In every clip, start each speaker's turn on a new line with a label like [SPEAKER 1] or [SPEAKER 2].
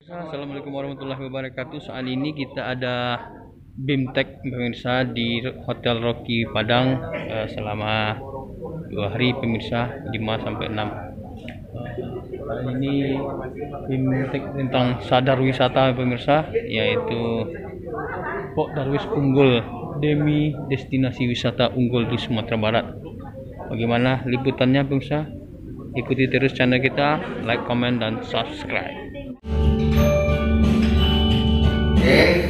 [SPEAKER 1] Assalamualaikum warahmatullahi wabarakatuh. Saat ini kita ada BIMTEK pemirsa di Hotel Rocky Padang selama 2 hari pemirsa, 5 sampai 6. Ini BIMTEK tentang sadar wisata pemirsa, yaitu Pok Darwis unggul demi destinasi wisata unggul di Sumatera Barat. Bagaimana liputannya pemirsa? Ikuti terus channel kita, like, comment, dan subscribe.
[SPEAKER 2] Oke,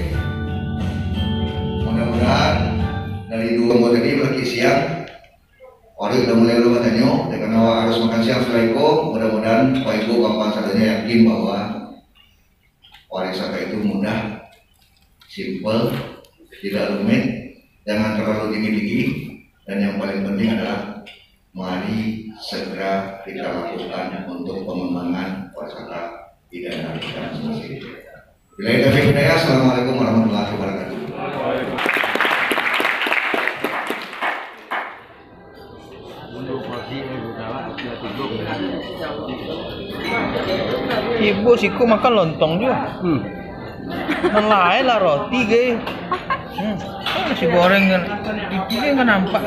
[SPEAKER 2] mudah-mudahan dari 2 minggu tadi berarti siang orang udah mulai lu katanya dengan harus makan siang setelah itu. Mudah-mudahan Bapak Ibu kapan saja yakin bahwa pariwisata itu mudah, simple, tidak rumit, jangan terlalu tinggi-tinggi, dan yang paling penting adalah mari segera kita lakukan untuk pengembangan pariwisata di daerah kita masing-masing. Bila itu hidayah, assalamualaikum warahmatullahi wabarakatuh.
[SPEAKER 1] Ibu siku makan lontong juga. Yang lain lah roti gay. Nasi goreng kan, itu nggak nampak.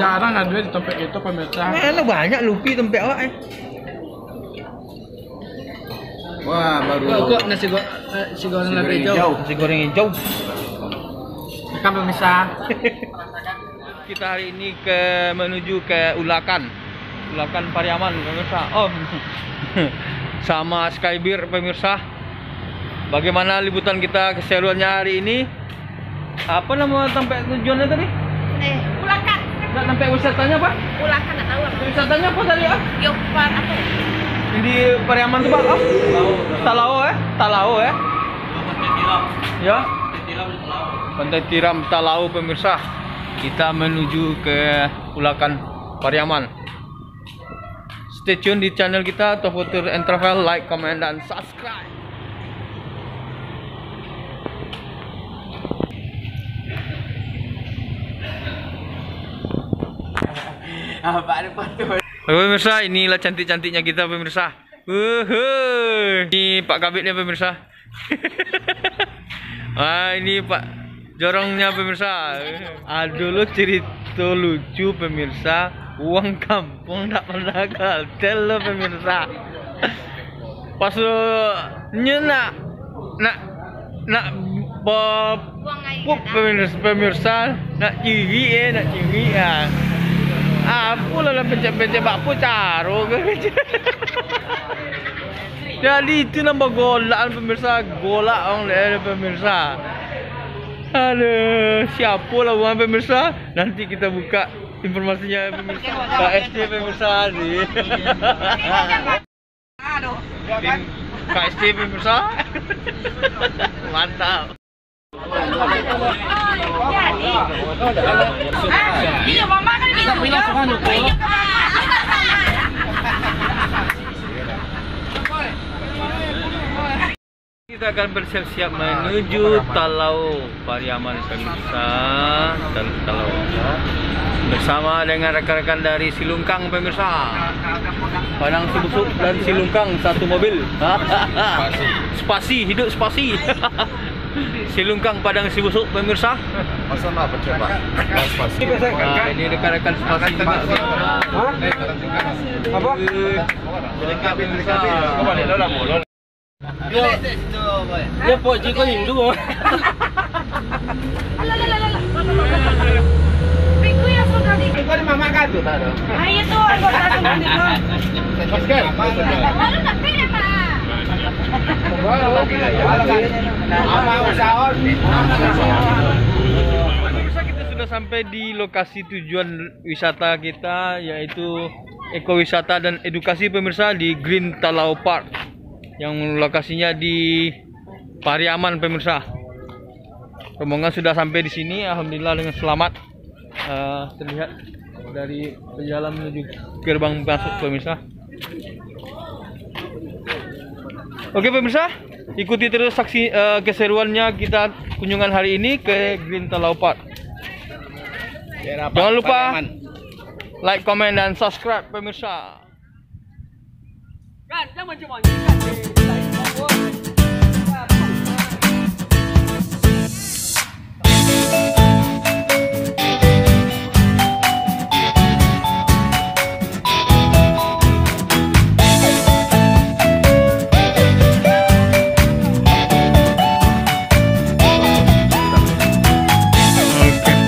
[SPEAKER 3] Jarang ada di tempat itu pemirsa.
[SPEAKER 1] Mana banyak lupi tempat awak
[SPEAKER 3] Wah, baru. Kok nasi goreng lebih hijau.
[SPEAKER 1] Nasi goreng hijau.
[SPEAKER 3] Kan pemirsa.
[SPEAKER 1] Kita hari ini menuju ke Ulakan Pariaman pemirsa. Oh, sama Skybeer pemirsa. Bagaimana liputan kita keseruannya hari ini? Apa nama tempat tujuannya tadi?
[SPEAKER 4] Ulakan.
[SPEAKER 1] Nggak, tempat wisatanya apa?
[SPEAKER 4] Ulakan nggak tahu.
[SPEAKER 1] Wisatanya apa tadi ah?
[SPEAKER 4] Yopar apa?
[SPEAKER 1] Di Pariaman tuh Pak? Oh? Talau ya? Ya? Pantai Tiram Talau pemirsa. Kita menuju ke Ulakan Pariaman. Stay tune di channel kita Tofo Tour and Travel, like, comment, dan subscribe. Oke pemirsa, inilah cantik-cantiknya kita pemirsa. Ini Pak Kabitnya pemirsa. Ini Pak Jorongnya pemirsa. Dulu cerita lucu pemirsa. Uang kampung tak pernah kaltel lo pemirsa. Pas lo nak pop pemirsa nak ciri Aku lah pencet-pencet bakpu caro ke. Jadi itu nambah golak pemirsa, golak orang lain pemirsa. Aduh, siapa lah orang pemirsa? Nanti kita buka informasinya pemirsa. KSD pemirsa nih. KSD pemirsa. Mantap.
[SPEAKER 4] Iya, mama kan
[SPEAKER 1] kita akan bersiap-siap menuju Talau Pariaman pemirsa. Talau bersama dengan rekan-rekan dari Silungkang pemirsa. Padang Sibusuk dan Silungkang satu mobil. Spasi, hidup spasi. Silungkang Padang Sibusuk pemirsa.
[SPEAKER 3] Masa apa coba? Spasi.
[SPEAKER 1] Ini rekan-rekan spasi juga.
[SPEAKER 3] Apa?
[SPEAKER 1] Mereka pemirsa.
[SPEAKER 3] Ya Pok Ji kau Hindu.
[SPEAKER 4] Minggu ya sudah di.
[SPEAKER 3] Kau di mama kan tu tak ada.
[SPEAKER 4] Ayo tuh, anggota teman itu.
[SPEAKER 3] Paskan.
[SPEAKER 4] Lalu nak pilih Pak.
[SPEAKER 1] Pemirsa, kita sudah sampai di lokasi tujuan wisata kita, yaitu ekowisata dan edukasi pemirsa di Green Talau Park, yang lokasinya di Pariaman pemirsa. Rombongan sudah sampai di sini, alhamdulillah dengan selamat. Terlihat dari jalan menuju gerbang masuk pemirsa. Oke pemirsa, ikuti terus saksi keseruannya kita kunjungan hari ini ke Green Talau Park. Jangan lupa like, comment, dan subscribe pemirsa.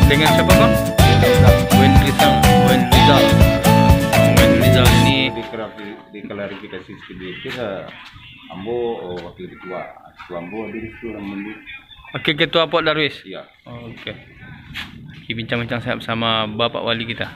[SPEAKER 1] Dengan siapa bang? Wen Rizal. Wen Rizal ini
[SPEAKER 5] diklarifikasi sedikit ambo wakil ketua ambo di situ
[SPEAKER 1] Wakil Ketua Pok Darwis.
[SPEAKER 5] iya.
[SPEAKER 1] Oke. Kita bincang-bincang bersama Bapak Wali kita.